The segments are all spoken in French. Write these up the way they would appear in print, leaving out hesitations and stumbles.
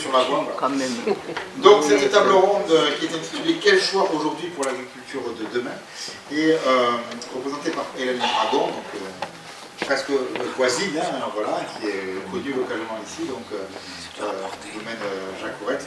sur la voie. Voilà. Quand même. Donc cette table ronde qui est intitulée Quel choix aujourd'hui pour l'agriculture de demain est représentée par Hélène Dragon, donc, presque voisine, hein, voilà, qui est connue localement ici, donc du domaine Jacques Correct,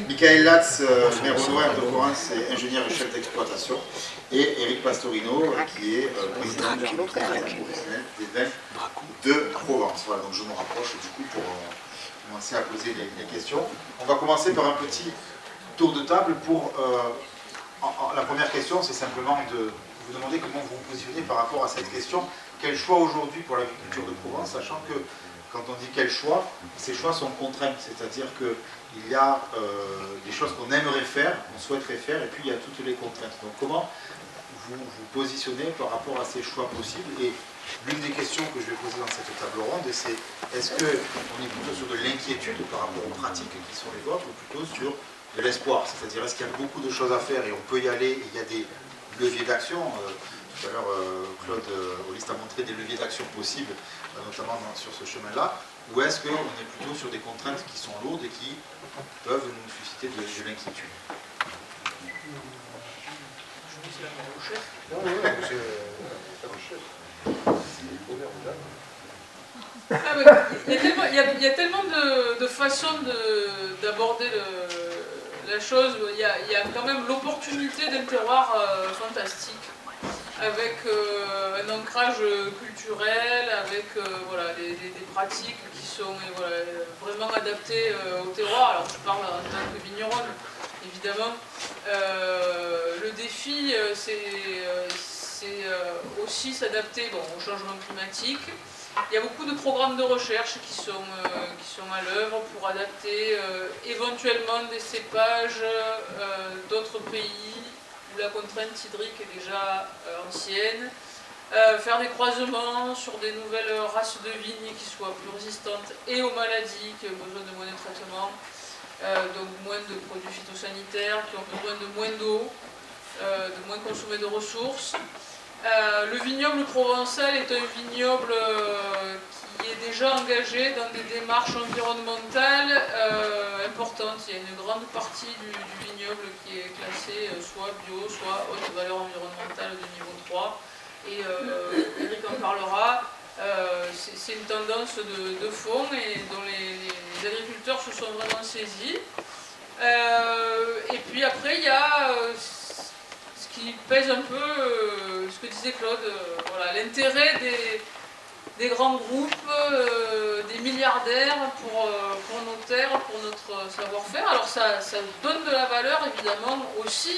Michael Latz, maire honoraire de Florence et ingénieur et chef d'exploitation, et Éric Pastorino, qui est président du comité professionnel des vins de Provence. Voilà, donc je me rapproche du coup pour commencer à poser les questions. On va commencer par un petit tour de table pour... la première question, c'est simplement de vous demander comment vous vous positionnez par rapport à cette question. Quel choix aujourd'hui pour l'agriculture de Provence, sachant que quand on dit quel choix, ces choix sont contraints, c'est-à-dire qu'il y a des choses qu'on aimerait faire, qu'on souhaiterait faire, et puis il y a toutes les contraintes. Donc comment vous vous positionnez par rapport à ces choix possibles? Et l'une des questions que je vais poser dans cette table ronde, c'est est-ce qu'on est plutôt sur de l'inquiétude par rapport aux pratiques qui sont les vôtres, ou plutôt sur de l'espoir? C'est-à-dire est-ce qu'il y a beaucoup de choses à faire et on peut y aller, et il y a des leviers d'action? Tout à l'heure, Claude Hollist a montré des leviers d'action possibles, notamment sur ce chemin-là, ou est-ce qu'on est plutôt sur des contraintes qui sont lourdes et qui peuvent nous susciter de l'inquiétude? Il y a tellement de façons d'aborder la chose. Il y a quand même l'opportunité d'un terroir fantastique, avec un ancrage culturel, avec voilà, des pratiques qui sont voilà, vraiment adaptées au terroir. Alors je parle en tant que vigneronne, évidemment. Le défi, c'est aussi s'adapter au changement climatique. Il y a beaucoup de programmes de recherche qui sont à l'œuvre pour adapter éventuellement des cépages d'autres pays où la contrainte hydrique est déjà ancienne, faire des croisements sur des nouvelles races de vignes qui soient plus résistantes et aux maladies, qui ont besoin de moins de traitement, donc moins de produits phytosanitaires, qui ont besoin de moins d'eau, de moins consommer de ressources. Le vignoble provençal est un vignoble qui est déjà engagé dans des démarches environnementales importantes. Il y a une grande partie du vignoble qui est classée soit bio, soit haute valeur environnementale de niveau 3. Et Eric en parlera. C'est une tendance de fond et dont les agriculteurs se sont vraiment saisis. Et puis après, il y a ce qui pèse un peu, ce que disait Claude, voilà, l'intérêt des grands groupes, des milliardaires pour nos terres, pour notre savoir-faire. Alors ça donne de la valeur évidemment aussi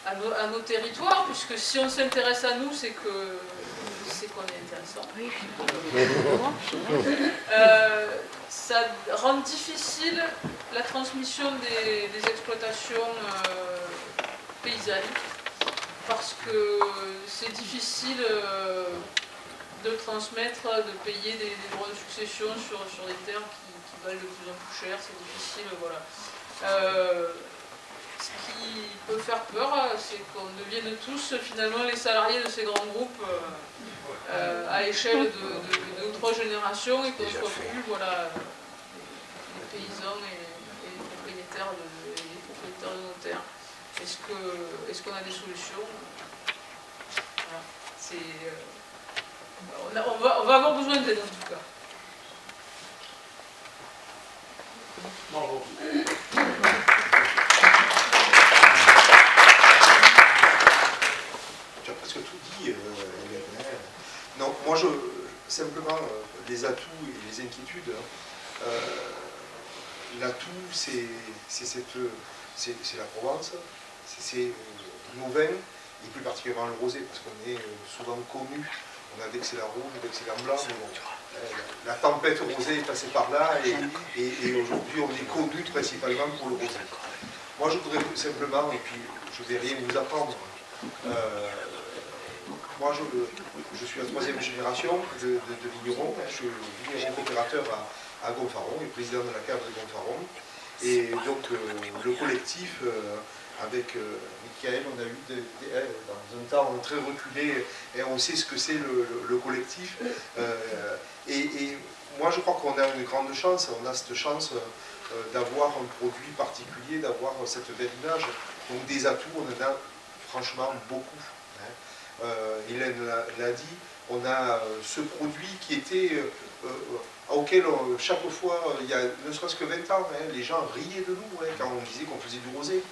à nos territoires, puisque si on s'intéresse à nous, c'est qu'on est intéressant. Ça rend difficile la transmission des exploitations paysannes, parce que c'est difficile de transmettre, de payer des droits de succession sur des terres qui valent de plus en plus cher. C'est difficile, voilà. Ce qui peut faire peur, c'est qu'on devienne tous finalement les salariés de ces grands groupes à l'échelle de 2 ou 3 générations, et qu'on ne soit plus voilà, les paysans et les propriétaires de nos terres. Est-ce qu'on a des solutions? Voilà. On va avoir besoin d'aide en tout cas. Bravo. Tu as presque tout dit, non, moi, simplement, les atouts et les inquiétudes. L'atout, c'est la Provence, c'est nos vins, et plus particulièrement le rosé, parce qu'on est souvent connu. On a d'excellents rouges, d'excellents blancs. La tempête rosée est passée par là, et aujourd'hui, on est connu principalement pour le rosé. Moi, je voudrais simplement, et puis je ne vais rien vous apprendre, moi, je suis la 3e génération de vignerons. Je suis vigneron coopérateur à Gonfaron et président de la cave de Gonfaron. Et donc, le collectif, avec Michael, on a eu dans un temps très reculé, et on sait ce que c'est le collectif. Et moi je crois qu'on a une grande chance, on a cette chance d'avoir un produit particulier, d'avoir cette vernage. Donc des atouts, on en a franchement beaucoup. Hein. Hélène l'a dit, on a ce produit qui était auquel chaque fois, il y a ne serait-ce que 20 ans, hein, les gens riaient de nous hein, quand on disait qu'on faisait du rosé.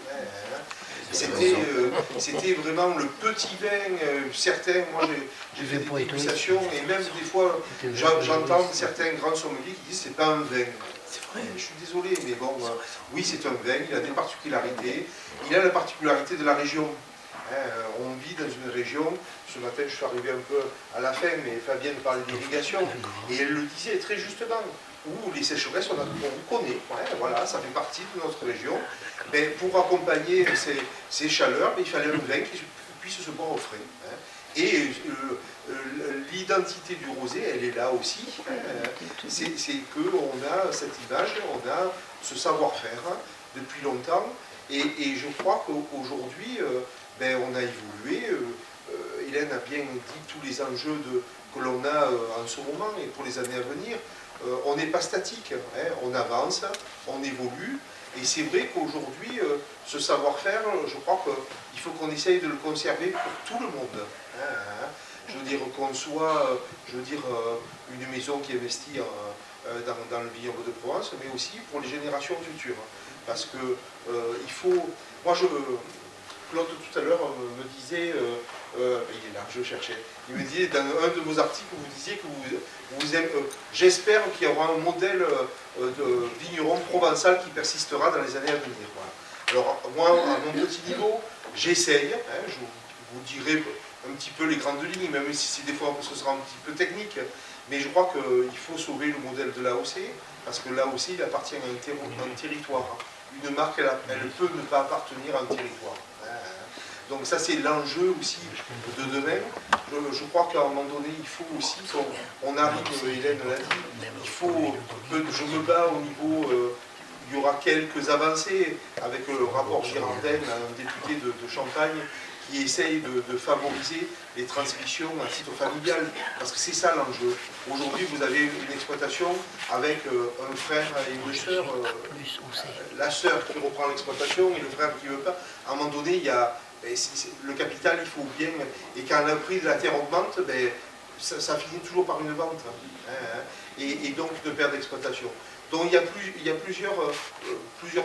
C'était vraiment le petit vin, certains, moi j'ai fait des dégustations et même des fois j'entends certains grands sommeliers qui disent c'est pas un vin. Je suis désolé, mais bon, oui c'est un vin, il a des particularités, il a la particularité de la région. On vit dans une région, ce matin je suis arrivé un peu à la fin, mais Fabienne parlait d'irrigation, et elle le disait très justement, où les sécheresses, on connaît, voilà, ça fait partie de notre région. Mais pour accompagner ces chaleurs, il fallait un vin qui puisse se boire au frais. Et l'identité du rosé, elle est là aussi, c'est qu'on a cette image, on a ce savoir-faire depuis longtemps, et je crois qu'aujourd'hui, on a évolué. Hélène a bien dit tous les enjeux que l'on a en ce moment et pour les années à venir. On n'est pas statique, hein, on avance, on évolue. Et c'est vrai qu'aujourd'hui, ce savoir-faire, je crois qu'il faut qu'on essaye de le conserver pour tout le monde. Hein. Je veux dire qu'on soit une maison qui investit dans le vignoble de Provence, mais aussi pour les générations futures. Parce que il faut... Moi, Claude tout à l'heure me disait, il est là, je cherchais, il me disait dans un de vos articles, vous disiez que vous aimez, j'espère qu'il y aura un modèle de vigneron provençal qui persistera dans les années à venir. Voilà. Alors moi, à mon petit niveau, j'essaye, hein, je vous dirai un petit peu les grandes lignes, même si des fois ce sera un petit peu technique, mais je crois qu'il faut sauver le modèle de l'AOC, parce que l'AOC, il appartient à un territoire. Une marque, elle peut ne pas appartenir à un territoire. Donc ça, c'est l'enjeu aussi de demain. Je crois qu'à un moment donné, il faut aussi qu'on arrive, Hélène l'a dit, il faut que je me bats au niveau... il y aura quelques avancées avec le rapport Girardin, un député de Champagne, qui essaye de favoriser les transmissions à titre familial, parce que c'est ça l'enjeu. Aujourd'hui, vous avez une exploitation avec un frère et une sœur, la sœur qui reprend l'exploitation et le frère qui ne veut pas. À un moment donné, il y a le capital, il faut bien, et quand le prix de la terre augmente, ça finit toujours par une vente, et donc une perte d'exploitation. Donc il y a plusieurs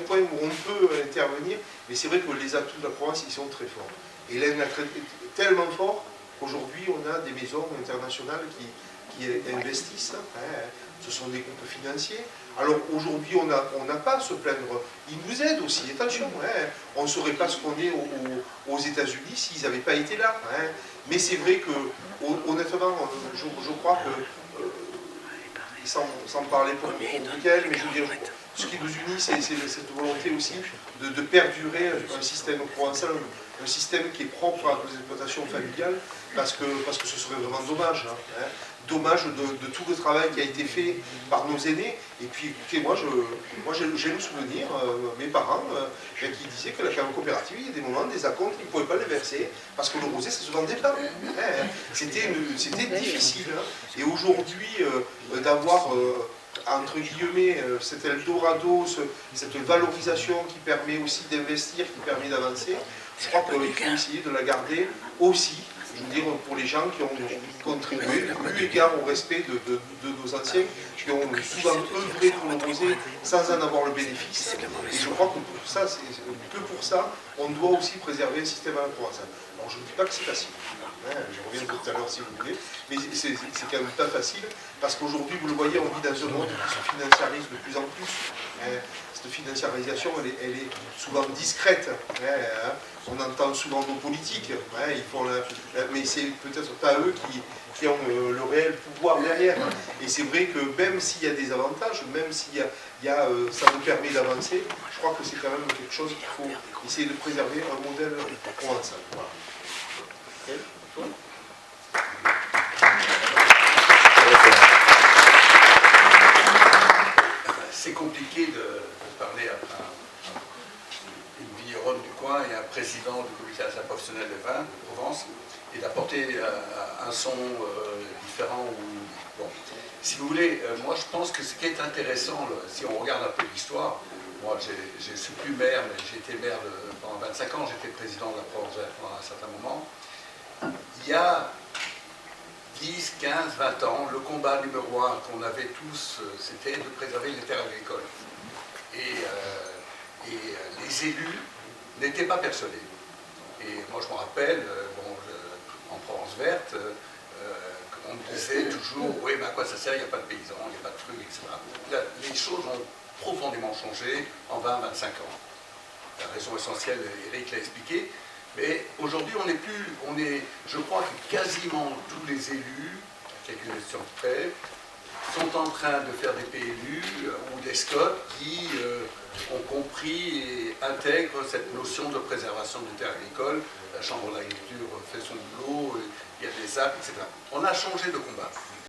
points où on peut intervenir, mais c'est vrai que les atouts de la Provence, ils sont très forts. Hélène a traité tellement fort qu'aujourd'hui on a des maisons internationales qui investissent, ce sont des groupes financiers. Alors aujourd'hui on n'a pas à se plaindre, ils nous aident aussi, attention, on ne saurait pas ce qu'on est aux États-Unis s'ils n'avaient pas été là. Mais c'est vrai que honnêtement, je crois que, sans parler pour Michael, mais je veux dire, ce qui nous unit, c'est cette volonté aussi de perdurer un système provençal, un système qui est propre à nos exploitations familiales, parce que ce serait vraiment dommage. Dommage de tout le travail qui a été fait par nos aînés. Et puis écoutez, moi j'ai le souvenir, mes parents, qui disaient que la ferme coopérative, il y a des moments, des acomptes, ils ne pouvaient pas les verser, parce que le rosé, ça se vendait pas. C'était difficile. Et aujourd'hui, d'avoir... entre guillemets, cet Eldorado, cette valorisation qui permet aussi d'investir, qui permet d'avancer, je crois qu'il faut essayer de la garder aussi, je veux dire, pour les gens qui ont contribué, eu égard au respect de nos anciens, qui ont souvent œuvré pour le rosé sans en avoir le bénéfice. Et je crois que pour ça, on doit aussi préserver le système à la Provence. Alors je ne dis pas que c'est facile, je reviens tout à l'heure si vous voulez, mais c'est quand même pas facile, parce qu'aujourd'hui, vous le voyez, on vit dans un monde qui se financiarise de plus en plus. Cette financiarisation, elle est souvent discrète. On entend souvent nos politiques, mais c'est peut-être pas eux qui ont le réel pouvoir derrière. Et c'est vrai que même s'il y a des avantages, même s'il y a, ça nous permet d'avancer, je crois que c'est quand même quelque chose qu'il faut essayer de préserver, un modèle provençal. Voilà. C'est compliqué de parler à une vigneronne du coin et après président du comité interprofessionnel des vins de Provence et d'apporter un son différent. Bon. Si vous voulez, moi je pense que ce qui est intéressant, si on regarde un peu l'histoire, moi je ne suis plus maire, mais j'ai été maire pendant 25 ans, j'étais président de la Provence pendant un certain moment. Il y a 10, 15, 20 ans, le combat numéro un qu'on avait tous, c'était de préserver les terres agricoles. Et les élus n'étaient pas persuadés. Et moi je me rappelle, en Provence verte, on me disait toujours, oui, mais à quoi ça sert, il n'y a pas de paysans, il n'y a pas de trucs, etc. Là, les choses ont profondément changé en 20-25 ans. La raison essentielle, Eric l'a expliqué, mais aujourd'hui, je crois que quasiment tous les élus, à quelques exceptions près, sont en train de faire des PLU ou des SCOT qui ont compris et intègrent cette notion de préservation des terres agricoles. La Chambre d'agriculture fait son boulot, il y a des apps, etc. On a changé de combat.